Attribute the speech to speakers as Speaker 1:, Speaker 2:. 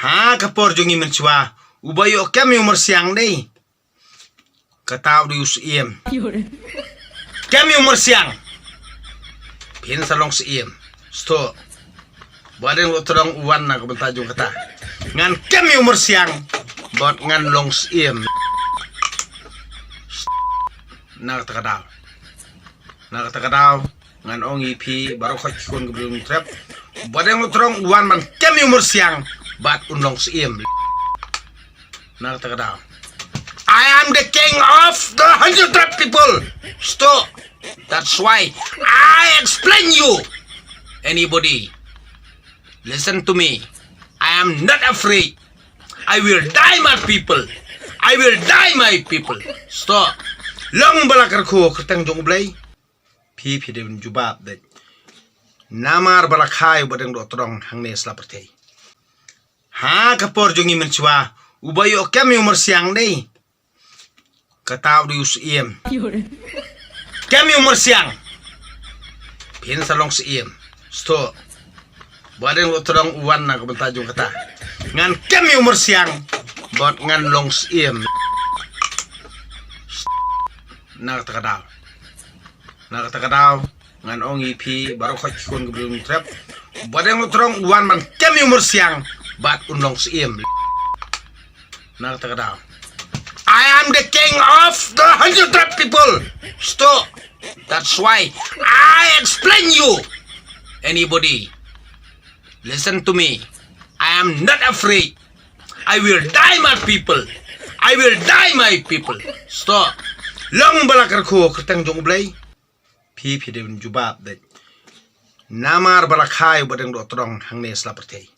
Speaker 1: Ha kapor jungi menchua ubayo kem umur siang deh. Kataw di usiem. Kem umur siang. Pin salong siem. Sto. Baden lo terang uwan na kabentajung kata. Ngan kem umur siang. Bot ngan long siem. Na kata kadaw. Na kata kadaw. Ngan ong ipi baru kacikun kebeling trap. Baden lo terang uwan man kem umur siang. Bat unlong siem. Na kata kadaw. I am the king of the 100 trap people. Stop. That's why I explain you. Anybody, listen to me. I am not afraid. I will die my people. I will die my people. Stop. Long balakar ko kertang jong blay. Pi dem jubab de. Namar balakai badeng do trong hangne slaperte. Ha kapor jongi menchua ubayo kami umur siang deh. Kataw di usiem. Kami umur siang. Pin salong siem. Sto. Baden lo terang uwan na kabentajung kata. Ngan kami umur siang. Bot ngan long siem. Na kata kadaw. Na kata kadaw. Ngan ong ipi baru kacikun kebeling trap. Baden lo terang uwan man kami umur siang. Bat unlong siem. Na kata kadaw. I am the king of the 100 trap people. Stop. That's why I explain you. Anybody, listen to me. I am not afraid. I will die my people. I will die my people. Stop. Long balakar ko kertang jong blay. Pi dem jubab de. Namar balakai badeng do trong hangne slaperte.